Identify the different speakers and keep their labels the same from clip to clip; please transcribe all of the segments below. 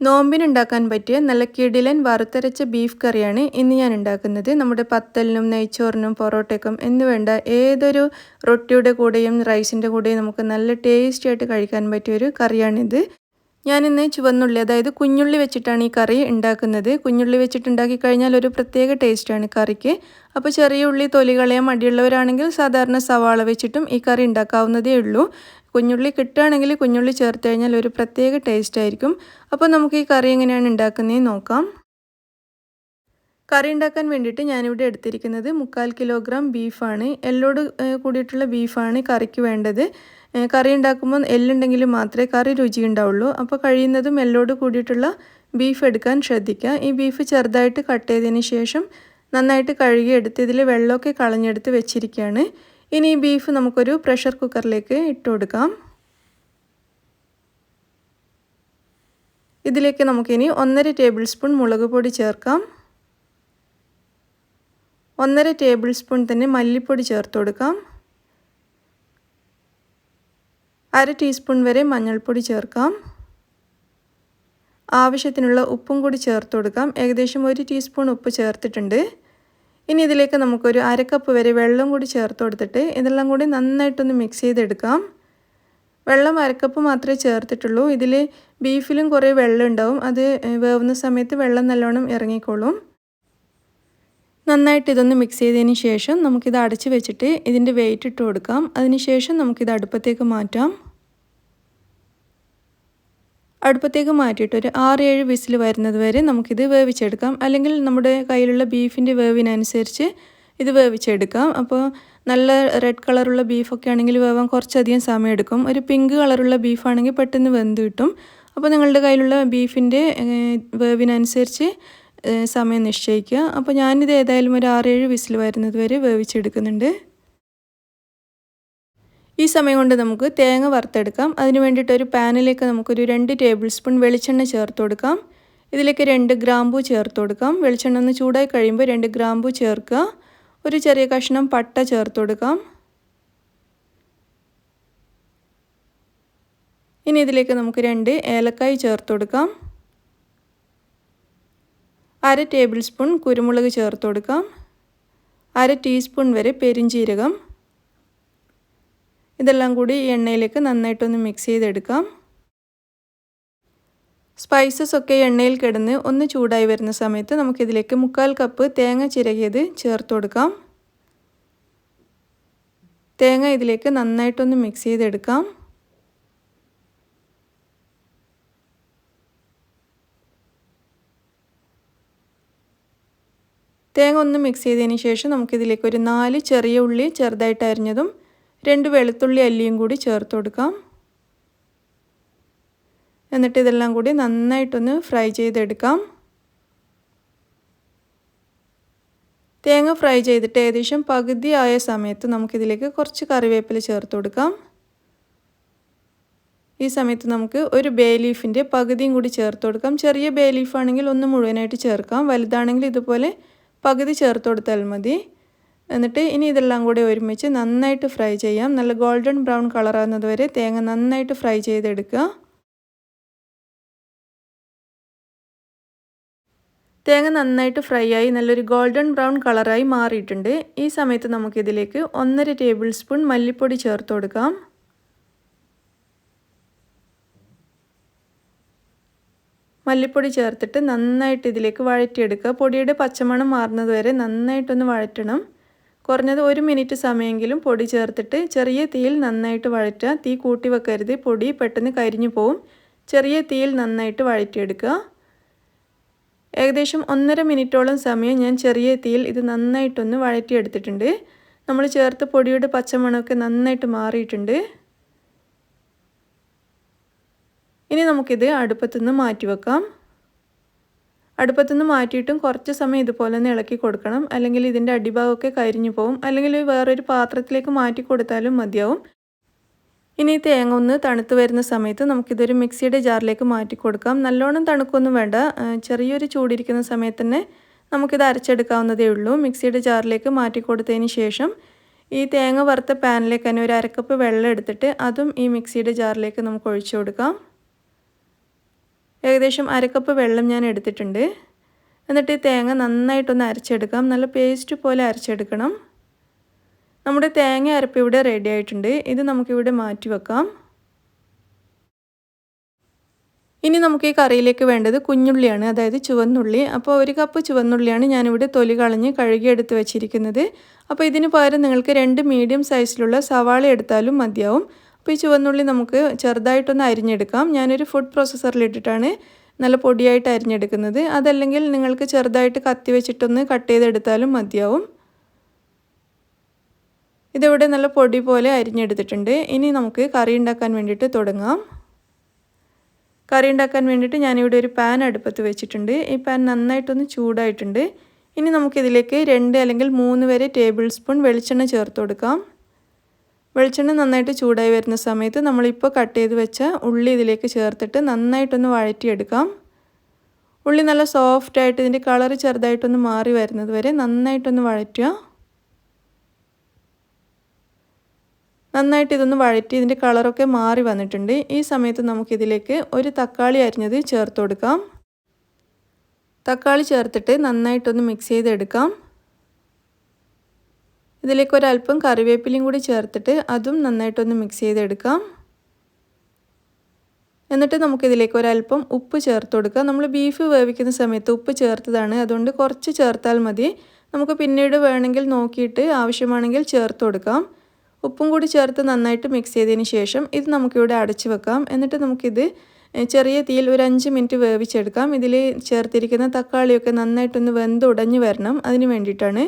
Speaker 1: നോമ്പിനുണ്ടാക്കാൻ പറ്റിയ നല്ല കിടിലൻ വറുത്തരച്ച ബീഫ് കറിയാണ് ഇന്ന് ഞാൻ ഉണ്ടാക്കുന്നത്. നമ്മുടെ പത്തലിനും നെയ്ച്ചോറിനും പൊറോട്ടയ്ക്കും എന്ന് വേണ്ട ഏതൊരു റൊട്ടിയുടെ കൂടെയും റൈസിൻ്റെ കൂടെയും നമുക്ക് നല്ല ടേസ്റ്റി ആയിട്ട് കഴിക്കാൻ പറ്റിയ ഒരു കറിയാണിത്. ഞാനിന്ന് ചുവന്നുള്ളി, അതായത് കുഞ്ഞുള്ളി വെച്ചിട്ടാണ് ഈ കറി ഉണ്ടാക്കുന്നത്. കുഞ്ഞുള്ളി വെച്ചിട്ടുണ്ടാക്കി കഴിഞ്ഞാൽ ഒരു പ്രത്യേക ടേസ്റ്റാണ് കറിക്ക്. അപ്പോൾ ചെറിയ ഉള്ളി തൊലി കളയാൻ മടിയുള്ളവരാണെങ്കിൽ സാധാരണ സവാള വെച്ചിട്ടും ഈ കറി ഉണ്ടാക്കാവുന്നതേ ഉള്ളൂ. കുഞ്ഞുള്ളി കിട്ടുകയാണെങ്കിൽ കുഞ്ഞുള്ളി ചേർത്ത് കഴിഞ്ഞാൽ ഒരു പ്രത്യേക ടേസ്റ്റ് ആയിരിക്കും. അപ്പോൾ നമുക്ക് ഈ കറി എങ്ങനെയാണ് ഉണ്ടാക്കുന്നതെന്ന് നോക്കാം. കറി ഉണ്ടാക്കാൻ വേണ്ടിയിട്ട് ഞാനിവിടെ എടുത്തിരിക്കുന്നത് 3/4 കിലോഗ്രാം ബീഫാണ്. എല്ലോട് കൂടിയിട്ടുള്ള ബീഫാണ് കറിക്ക് വേണ്ടത്. കറി ഉണ്ടാക്കുമ്പോൾ എല്ലുണ്ടെങ്കിൽ മാത്രമേ കറി രുചി ഉണ്ടാവുള്ളൂ. അപ്പോൾ കഴിയുന്നതും എല്ലോട് കൂടിയിട്ടുള്ള ബീഫ് എടുക്കാൻ ശ്രദ്ധിക്കുക. ഈ ബീഫ് ചെറുതായിട്ട് കട്ട് ചെയ്തതിന് ശേഷം നന്നായിട്ട് കഴുകിയെടുത്ത് ഇതിൽ വെള്ളമൊക്കെ കളഞ്ഞെടുത്ത് വെച്ചിരിക്കുകയാണ്. ഇനി ഈ ബീഫ് നമുക്കൊരു പ്രഷർ കുക്കറിലേക്ക് ഇട്ട് കൊടുക്കാം. ഇതിലേക്ക് നമുക്കിനി 1.5 ടേബിൾ സ്പൂൺ മുളക് പൊടി ചേർക്കാം. 1.5 ടേബിൾ സ്പൂൺ തന്നെ മല്ലിപ്പൊടി ചേർത്ത് കൊടുക്കാം. 1/2 ടീസ്പൂൺ വരെ മഞ്ഞൾപ്പൊടി ചേർക്കാം. ആവശ്യത്തിനുള്ള ഉപ്പും കൂടി ചേർത്ത് കൊടുക്കാം. ഏകദേശം 1 ടീസ്പൂൺ ഉപ്പ് ചേർത്തിട്ടുണ്ട്. ഇനി ഇതിലേക്ക് നമുക്കൊരു 1/2 കപ്പ് വരെ വെള്ളം കൂടി ചേർത്ത് കൊടുത്തിട്ട് ഇതെല്ലാം കൂടി നന്നായിട്ടൊന്ന് മിക്സ് ചെയ്തെടുക്കാം. വെള്ളം 1/2 കപ്പ് മാത്രമേ ചേർത്തിട്ടുള്ളൂ. ഇതിൽ ബീഫിലും കുറേ വെള്ളം ഉണ്ടാവും. അത് വേവുന്ന സമയത്ത് വെള്ളം നല്ലോണം ഇറങ്ങിക്കോളും. നന്നായിട്ട് ഇതൊന്ന് മിക്സ് ചെയ്തതിന് ശേഷം നമുക്കിത് അടച്ച് വെച്ചിട്ട് ഇതിൻ്റെ വെയിറ്റ് ഇട്ട് കൊടുക്കാം. അതിനുശേഷം നമുക്കിത് അടുപ്പത്തേക്ക് മാറ്റാം. അടുപ്പത്തേക്ക് മാറ്റിയിട്ട് ഒരു 6-7 വിസിൽ വരുന്നത് വരെ നമുക്കിത് വേവിച്ചെടുക്കാം. അല്ലെങ്കിൽ നമ്മുടെ കയ്യിലുള്ള ബീഫിൻ്റെ വേവിനനുസരിച്ച് ഇത് വേവിച്ചെടുക്കാം. അപ്പോൾ നല്ല റെഡ് കളറുള്ള ബീഫൊക്കെ ആണെങ്കിൽ വേവാൻ കുറച്ചധികം സമയം എടുക്കും. ഒരു പിങ്ക് കളറുള്ള ബീഫാണെങ്കിൽ പെട്ടെന്ന് വെന്ത് കിട്ടും. അപ്പോൾ നിങ്ങളുടെ കയ്യിലുള്ള ബീഫിൻ്റെ വേവിനനുസരിച്ച് സമയം നിശ്ചയിക്കുക. അപ്പോൾ ഞാനിത് ഏതായാലും ഒരു 6-7 വിസിൽ വരുന്നത് വരെ വേവിച്ചെടുക്കുന്നുണ്ട്. ഈ സമയം കൊണ്ട് നമുക്ക് തേങ്ങ വറുത്തെടുക്കാം. അതിന് വേണ്ടിയിട്ട് ഒരു പാനിലേക്ക് നമുക്കൊരു 2 ടേബിൾ സ്പൂൺ വെളിച്ചെണ്ണ ചേർത്ത് കൊടുക്കാം. ഇതിലേക്ക് 2 ഗ്രാമ്പൂ ചേർത്ത് കൊടുക്കാം. വെളിച്ചെണ്ണ ഒന്ന് ചൂടായി കഴിയുമ്പോൾ 2 ഗ്രാമ്പൂ ചേർക്കുക. ഒരു ചെറിയ കഷ്ണം പട്ട ചേർത്ത് കൊടുക്കാം. ഇനി ഇതിലേക്ക് നമുക്ക് 2 ഏലക്കായ് ചേർത്ത് കൊടുക്കാം. 1/2 ടേബിൾ സ്പൂൺ കുരുമുളക് ചേർത്ത് കൊടുക്കാം. 1/2 ടീസ്പൂൺ വരെ പെരിഞ്ജീരകം. ഇതെല്ലാം കൂടി ഈ എണ്ണയിലേക്ക് നന്നായിട്ടൊന്ന് മിക്സ് ചെയ്തെടുക്കാം. സ്പൈസസ് ഒക്കെ എണ്ണയിൽ കിടന്ന് ഒന്ന് ചൂടായി വരുന്ന സമയത്ത് നമുക്കിതിലേക്ക് 3/4 കപ്പ് തേങ്ങ ചിരകിയത് ചേർത്ത് കൊടുക്കാം. തേങ്ങ ഇതിലേക്ക് നന്നായിട്ടൊന്ന് മിക്സ് ചെയ്തെടുക്കാം. തേങ്ങ ഒന്ന് മിക്സ് ചെയ്തതിന് ശേഷം നമുക്കിതിലേക്ക് ഒരു 4 ചെറിയ ഉള്ളി ചെറുതായിട്ട് അരിഞ്ഞതും 2 വെളുത്തുള്ളി അല്ലിയും കൂടി ചേർത്ത് കൊടുക്കാം. എന്നിട്ട് ഇതെല്ലാം കൂടി നന്നായിട്ടൊന്ന് ഫ്രൈ ചെയ്തെടുക്കാം. തേങ്ങ ഫ്രൈ ചെയ്തിട്ട് ഏകദേശം പകുതി ആയ സമയത്ത് നമുക്കിതിലേക്ക് കുറച്ച് കറിവേപ്പില ചേർത്ത് കൊടുക്കാം. ഈ സമയത്ത് നമുക്ക് ഒരു ബേ ലീഫിൻ്റെ പകുതിയും കൂടി ചേർത്ത് കൊടുക്കാം. ചെറിയ ബേ ലീഫാണെങ്കിൽ ഒന്ന് മുഴുവനായിട്ട് ചേർക്കാം. വലുതാണെങ്കിൽ ഇതുപോലെ പകുതി ചേർത്ത് കൊടുത്താൽ മതി. എന്നിട്ട് ഇനി ഇതെല്ലാം കൂടി ഒരുമിച്ച് നന്നായിട്ട് ഫ്രൈ ചെയ്യാം. നല്ല ഗോൾഡൻ ബ്രൗൺ കളറാകുന്നത് വരെ തേങ്ങ നന്നായിട്ട് ഫ്രൈ ചെയ്തെടുക്കുക. തേങ്ങ നന്നായിട്ട് ഫ്രൈ ആയി നല്ലൊരു ഗോൾഡൻ ബ്രൗൺ കളറായി മാറിയിട്ടുണ്ട്. ഈ സമയത്ത് നമുക്കിതിലേക്ക് 1.5 ടേബിൾ സ്പൂൺ മല്ലിപ്പൊടി ചേർത്ത് കൊടുക്കാം. മല്ലിപ്പൊടി ചേർത്തിട്ട് നന്നായിട്ട് ഇതിലേക്ക് വഴറ്റിയെടുക്കുക. പൊടിയുടെ പച്ചമണം മാറുന്നത് വരെ നന്നായിട്ടൊന്ന് വഴറ്റണം. കുറഞ്ഞത് 1 മിനിറ്റ് സമയമെങ്കിലും പൊടി ചേർത്തിട്ട് ചെറിയ തീയിൽ നന്നായിട്ട് വഴറ്റുക. തീ കൂട്ടി വെക്കരുത്, പൊടി പെട്ടെന്ന് കരിഞ്ഞു പോവും. ചെറിയ തീയിൽ നന്നായിട്ട് വഴറ്റിയെടുക്കുക. ഏകദേശം 1.5 മിനിറ്റോളം സമയം ഞാൻ ചെറിയ തീയിൽ ഇത് നന്നായിട്ടൊന്ന് വഴറ്റിയെടുത്തിട്ടുണ്ട്. നമ്മൾ ചേർത്ത് പൊടിയുടെ പച്ചമണമൊക്കെ നന്നായിട്ട് മാറിയിട്ടുണ്ട്. ഇനി നമുക്കിത് അടുപ്പത്തുനിന്ന് മാറ്റി വെക്കാം. അടുപ്പത്തുനിന്ന് മാറ്റിയിട്ടും കുറച്ച് സമയം ഇതുപോലെ ഒന്ന് ഇളക്കി കൊടുക്കണം. അല്ലെങ്കിൽ ഇതിൻ്റെ അടിഭാഗമൊക്കെ കരിഞ്ഞു പോകും. അല്ലെങ്കിൽ വേറൊരു പാത്രത്തിലേക്ക് മാറ്റി കൊടുത്താലും മതിയാവും. ഇനി തേങ്ങ ഒന്ന് തണുത്ത് വരുന്ന സമയത്ത് നമുക്കിതൊരു മിക്സിയുടെ ജാറിലേക്ക് മാറ്റി കൊടുക്കാം. നല്ലോണം തണുക്കൊന്നും വേണ്ട. ചെറിയൊരു ചൂടിരിക്കുന്ന സമയത്ത് തന്നെ നമുക്കിത് അരച്ചെടുക്കാവുന്നതേ ഉള്ളൂ. മിക്സിയുടെ ജാറിലേക്ക് മാറ്റി കൊടുത്തതിന് ശേഷം ഈ തേങ്ങ വറുത്ത പാനിലേക്ക് തന്നെ ഒരു 1/2 കപ്പ് വെള്ളം എടുത്തിട്ട് അതും ഈ മിക്സിയുടെ ജാറിലേക്ക് നമുക്ക് ഒഴിച്ചു കൊടുക്കാം. ഏകദേശം 1/2 കപ്പ് വെള്ളം ഞാൻ എടുത്തിട്ടുണ്ട്. എന്നിട്ട് തേങ്ങ നന്നായിട്ടൊന്ന് അരച്ചെടുക്കാം. നല്ല പേസ്റ്റ് പോലെ അരച്ചെടുക്കണം. നമ്മുടെ തേങ്ങ അരപ്പ് ഇവിടെ റെഡി ആയിട്ടുണ്ട്. ഇത് നമുക്കിവിടെ മാറ്റി വെക്കാം. ഇനി നമുക്ക് ഈ കറിയിലേക്ക് വേണ്ടത് കുഞ്ഞുള്ളിയാണ്, അതായത് ചുവന്നുള്ളി. അപ്പോൾ 1 കപ്പ് ചുവന്നുള്ളിയാണ് ഞാനിവിടെ തൊലി കളഞ്ഞ് കഴുകിയെടുത്ത് വെച്ചിരിക്കുന്നത്. അപ്പോൾ ഇതിന് പകരം നിങ്ങൾക്ക് 2 മീഡിയം സൈസിലുള്ള സവാള എടുത്താലും മതിയാവും. അപ്പോൾ ഈ ചുവന്നുള്ളി നമുക്ക് ചെറുതായിട്ടൊന്ന് അരിഞ്ഞെടുക്കാം. ഞാനൊരു ഫുഡ് പ്രോസസ്സറിലിട്ടിട്ടാണ് നല്ല പൊടിയായിട്ട് അരിഞ്ഞെടുക്കുന്നത്. അതല്ലെങ്കിൽ നിങ്ങൾക്ക് ചെറുതായിട്ട് കത്തി വെച്ചിട്ടൊന്ന് കട്ട് ചെയ്തെടുത്താലും മതിയാവും. ഇതിവിടെ നല്ല പൊടി പോലെ അരിഞ്ഞെടുത്തിട്ടുണ്ട്. ഇനി നമുക്ക് കറി ഉണ്ടാക്കാൻ വേണ്ടിയിട്ട് തുടങ്ങാം. കറി ഉണ്ടാക്കാൻ വേണ്ടിയിട്ട് ഞാനിവിടെ ഒരു പാൻ അടുപ്പത്ത് വെച്ചിട്ടുണ്ട്. ഈ പാൻ നന്നായിട്ടൊന്ന് ചൂടായിട്ടുണ്ട്. ഇനി നമുക്കിതിലേക്ക് 2 അല്ലെങ്കിൽ 3 വരെ ടേബിൾ സ്പൂൺ വെളിച്ചെണ്ണ ചേർത്ത് കൊടുക്കാം. വെളിച്ചെണ്ണ നന്നായിട്ട് ചൂടായി വരുന്ന സമയത്ത് നമ്മളിപ്പോൾ കട്ട് ചെയ്ത് വെച്ച ഉള്ളി ഇതിലേക്ക് ചേർത്തിട്ട് നന്നായിട്ടൊന്ന് വഴറ്റിയെടുക്കാം. ഉള്ളി നല്ല സോഫ്റ്റായിട്ട് ഇതിൻ്റെ കളർ ചെറുതായിട്ടൊന്ന് മാറി വരുന്നത് വരെ നന്നായിട്ടൊന്ന് വഴറ്റുക. നന്നായിട്ട് ഇതൊന്ന് വഴറ്റി ഇതിൻ്റെ കളറൊക്കെ മാറി വന്നിട്ടുണ്ട്. ഈ സമയത്ത് നമുക്കിതിലേക്ക് ഒരു തക്കാളി അരിഞ്ഞത് ചേർത്ത് കൊടുക്കാം. തക്കാളി ചേർത്തിട്ട് നന്നായിട്ടൊന്ന് മിക്സ് ചെയ്തെടുക്കാം. ഇതിലേക്ക് ഒരല്പം കറിവേപ്പിലയും കൂടി ചേർത്തിട്ട് അതും നന്നായിട്ടൊന്ന് മിക്സ് ചെയ്തെടുക്കാം. എന്നിട്ട് നമുക്കിതിലേക്ക് ഒരല്പം ഉപ്പ് ചേർത്ത് കൊടുക്കാം. നമ്മൾ ബീഫ് വേവിക്കുന്ന സമയത്ത് ഉപ്പ് ചേർത്തതാണ്, അതുകൊണ്ട് കുറച്ച് ചേർത്താൽ മതി. നമുക്ക് പിന്നീട് വേണമെങ്കിൽ നോക്കിയിട്ട് ആവശ്യമാണെങ്കിൽ ചേർത്ത് കൊടുക്കാം. ഉപ്പും കൂടി ചേർത്ത് നന്നായിട്ട് മിക്സ് ചെയ്തതിന് ശേഷം ഇത് നമുക്കിവിടെ അടച്ചു വെക്കാം. എന്നിട്ട് നമുക്കിത് ചെറിയ തീയിൽ ഒരു 5 മിനിറ്റ് വേവിച്ചെടുക്കാം. ഇതിൽ ചേർത്തിരിക്കുന്ന തക്കാളിയൊക്കെ നന്നായിട്ടൊന്ന് വെന്ത് ഉടഞ്ഞു വരണം, അതിന് വേണ്ടിയിട്ടാണ്.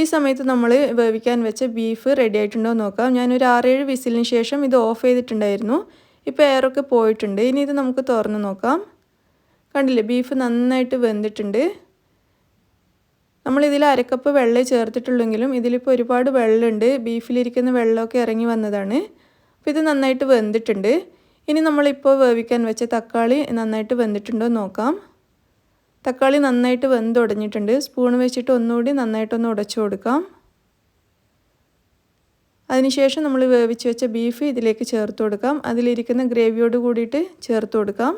Speaker 1: ഈ സമയത്ത് നമ്മൾ വേവിക്കാൻ വെച്ച ബീഫ് റെഡി ആയിട്ടുണ്ടോ എന്ന് നോക്കാം. ഞാനൊരു 6-7 വിസിലിന് ശേഷം ഇത് ഓഫ് ചെയ്തിട്ടുണ്ടായിരുന്നു. ഇപ്പോൾ എയറൊക്കെ പോയിട്ടുണ്ട്. ഇനി ഇത് നമുക്ക് തുറന്ന് നോക്കാം. കണ്ടില്ലേ, ബീഫ് നന്നായിട്ട് വെന്തിട്ടുണ്ട്. നമ്മളിതിൽ 1/2 കപ്പ് വെള്ളം ചേർത്തിട്ടുള്ളെങ്കിലും ഇതിലിപ്പോൾ ഒരുപാട് വെള്ളമുണ്ട്. ബീഫിലിരിക്കുന്ന വെള്ളമൊക്കെ ഇറങ്ങി വന്നതാണ്. അപ്പോൾ ഇത് നന്നായിട്ട് വെന്തിട്ടുണ്ട്. ഇനി നമ്മളിപ്പോൾ വേവിക്കാൻ വെച്ച തക്കാളി നന്നായിട്ട് വെന്തിട്ടുണ്ടോ എന്ന് നോക്കാം. തക്കാളി നന്നായിട്ട് വെന്തുടഞ്ഞിട്ടുണ്ട്. സ്പൂൺ വെച്ചിട്ട് ഒന്നുകൂടി നന്നായിട്ടൊന്ന് ഉടച്ചു കൊടുക്കാം. അതിനുശേഷം നമ്മൾ വേവിച്ച് വെച്ച ബീഫ് ഇതിലേക്ക് ചേർത്ത് കൊടുക്കാം. അതിലിരിക്കുന്ന ഗ്രേവിയോട് കൂടിയിട്ട് ചേർത്ത് കൊടുക്കാം.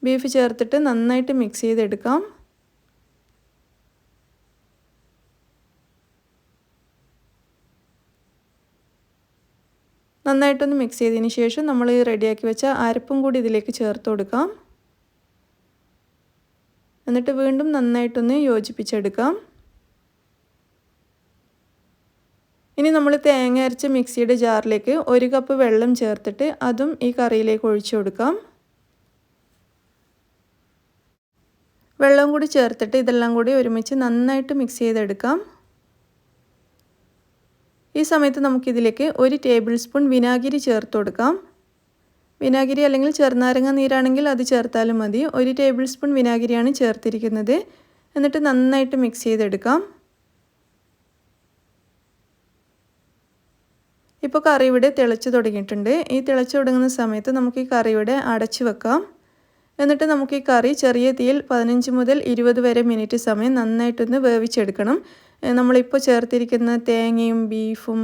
Speaker 1: ബീഫ് ചേർത്തിട്ട് നന്നായിട്ട് മിക്സ് ചെയ്തെടുക്കാം. നന്നായിട്ടൊന്ന് മിക്സ് ചെയ്തതിന് ശേഷം നമ്മൾ റെഡിയാക്കി വെച്ച അരപ്പും കൂടി ഇതിലേക്ക് ചേർത്ത് കൊടുക്കാം. എന്നിട്ട് വീണ്ടും നന്നായിട്ടൊന്ന് യോജിപ്പിച്ചെടുക്കാം. ഇനി നമ്മൾ തേങ്ങ അരച്ച മിക്സിയുടെ ജാറിലേക്ക് 1 കപ്പ് വെള്ളം ചേർത്തിട്ട് അതും ഈ കറിയിലേക്ക് ഒഴിച്ചു കൊടുക്കാം. വെള്ളം കൂടി ചേർത്തിട്ട് ഇതെല്ലാം കൂടി ഒരുമിച്ച് നന്നായിട്ട് മിക്സ് ചെയ്തെടുക്കാം. ഈ സമയത്ത് നമുക്കിതിലേക്ക് 1 ടേബിൾ സ്പൂൺ വിനാഗിരി ചേർത്ത് കൊടുക്കാം. വിനാഗിരി അല്ലെങ്കിൽ ചെറുനാരങ്ങ നീരാണെങ്കിൽ അത് ചേർത്താലും മതി. 1 ടേബിൾ സ്പൂൺ വിനാഗിരിയാണ് ചേർത്തിരിക്കുന്നത്. എന്നിട്ട് നന്നായിട്ട് മിക്സ് ചെയ്തെടുക്കാം. ഇപ്പോൾ കറി ഇവിടെ തിളച്ച് തുടങ്ങിയിട്ടുണ്ട്. ഈ തിളച്ച് തുടങ്ങുന്ന സമയത്ത് നമുക്ക് ഈ കറി ഇവിടെ അടച്ചു വെക്കാം. എന്നിട്ട് നമുക്ക് ഈ കറി ചെറിയ തീയിൽ 15 മുതൽ 20 വരെ മിനിറ്റ് സമയം നന്നായിട്ടൊന്ന് വേവിച്ചെടുക്കണം. നമ്മളിപ്പോൾ ചേർത്തിരിക്കുന്ന തേങ്ങയും ബീഫും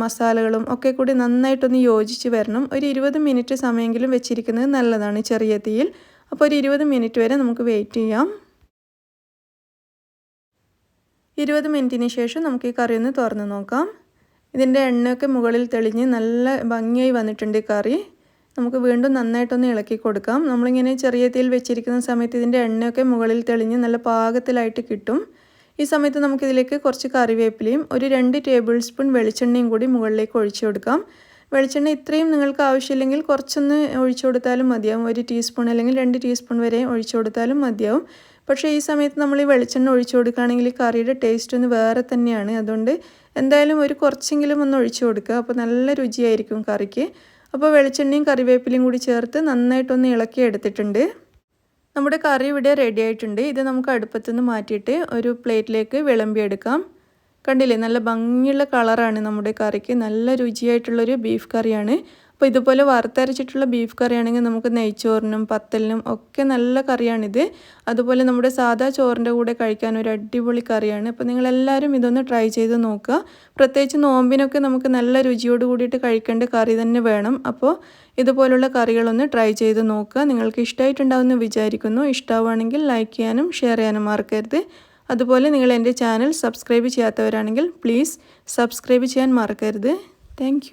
Speaker 1: മസാലകളും ഒക്കെ കൂടി നന്നായിട്ടൊന്ന് യോജിച്ച് വരണം. ഒരു 20 മിനിറ്റ് സമയമെങ്കിലും വെച്ചിരിക്കുന്നത് നല്ലതാണ് ചെറിയ തീയിൽ. അപ്പോൾ ഒരു 20 മിനിറ്റ് വരെ നമുക്ക് വെയിറ്റ് ചെയ്യാം. 20 മിനിറ്റിന് ശേഷം നമുക്ക് ഈ കറി ഒന്ന് തുറന്ന് നോക്കാം. ഇതിൻ്റെ എണ്ണയൊക്കെ മുകളിൽ തെളിഞ്ഞ് നല്ല ഭംഗിയായി വന്നിട്ടുണ്ട് ഈ കറി. നമുക്ക് വീണ്ടും നന്നായിട്ടൊന്ന് ഇളക്കി കൊടുക്കാം. നമ്മളിങ്ങനെ ചെറിയ തീയിൽ വെച്ചിരിക്കുന്ന സമയത്ത് ഇതിൻ്റെ എണ്ണയൊക്കെ മുകളിൽ തെളിഞ്ഞ് നല്ല പാകത്തിലായിട്ട് കിട്ടും. ഈ സമയത്ത് നമുക്കിതിലേക്ക് കുറച്ച് കറിവേപ്പിലയും ഒരു 2 ടേബിൾ സ്പൂൺ വെളിച്ചെണ്ണയും കൂടി മുകളിലേക്ക് ഒഴിച്ചു കൊടുക്കാം. വെളിച്ചെണ്ണ ഇത്രയും നിങ്ങൾക്ക് ആവശ്യമില്ലെങ്കിൽ കുറച്ചൊന്ന് ഒഴിച്ചു കൊടുത്താലും മതിയാവും. 1 ടീസ്പൂൺ അല്ലെങ്കിൽ 2 ടീസ്പൂൺ വരെ ഒഴിച്ചു കൊടുത്താലും മതിയാവും. പക്ഷേ ഈ സമയത്ത് നമ്മൾ ഈ വെളിച്ചെണ്ണ ഒഴിച്ചു കൊടുക്കുകയാണെങ്കിൽ കറിയുടെ ടേസ്റ്റ് ഒന്ന് വേറെ തന്നെയാണ്. അതുകൊണ്ട് എന്തായാലും ഒരു കുറച്ചെങ്കിലും ഒന്ന് ഒഴിച്ചു കൊടുക്കുക. അപ്പോൾ നല്ല രുചിയായിരിക്കും കറിക്ക്. അപ്പോൾ വെളിച്ചെണ്ണയും കറിവേപ്പിലയും കൂടി ചേർത്ത് നന്നായിട്ടൊന്ന് ഇളക്കി എടുത്തിട്ടുണ്ട്. നമ്മുടെ കറി ഇവിടെ റെഡി ആയിട്ടുണ്ട്. ഇത് നമുക്ക് അടുപ്പത്തുനിന്ന് മാറ്റിയിട്ട് ഒരു പ്ലേറ്റിലേക്ക് വിളമ്പിയെടുക്കാം. കണ്ടില്ലേ, നല്ല ഭംഗിയുള്ള കളറാണ് നമ്മുടെ കറിക്ക്. നല്ല രുചിയായിട്ടുള്ളൊരു ബീഫ് കറിയാണ്. അപ്പോൾ ഇതുപോലെ വറുത്തരച്ചിട്ടുള്ള ബീഫ് കറിയാണെങ്കിൽ നമുക്ക് നെയ്ച്ചോറിനും പത്തലിനും ഒക്കെ നല്ല കറിയാണിത്. അതുപോലെ നമ്മുടെ സാധാ ചോറിൻ്റെ കൂടെ കഴിക്കാൻ ഒരു അടിപൊളി കറിയാണ്. അപ്പോൾ നിങ്ങളെല്ലാവരും ഇതൊന്ന് ട്രൈ ചെയ്ത് നോക്കുക. പ്രത്യേകിച്ച് നോമ്പിനൊക്കെ നമുക്ക് നല്ല രുചിയോട് കൂടിയിട്ട് കഴിക്കേണ്ട കറി തന്നെ വേണം. അപ്പോൾ ഇതുപോലുള്ള കറികളൊന്ന് ട്രൈ ചെയ്ത് നോക്കുക. നിങ്ങൾക്ക് ഇഷ്ടമായിട്ടുണ്ടാവുമെന്ന് വിചാരിക്കുന്നു. ഇഷ്ടമാവുകയാണെങ്കിൽ ലൈക്ക് ചെയ്യാനും ഷെയർ ചെയ്യാനും മറക്കരുത്. അതുപോലെ നിങ്ങൾ എൻ്റെ ചാനൽ സബ്സ്ക്രൈബ് ചെയ്യാത്തവരാണെങ്കിൽ പ്ലീസ് സബ്സ്ക്രൈബ് ചെയ്യാൻ മറക്കരുത്. താങ്ക്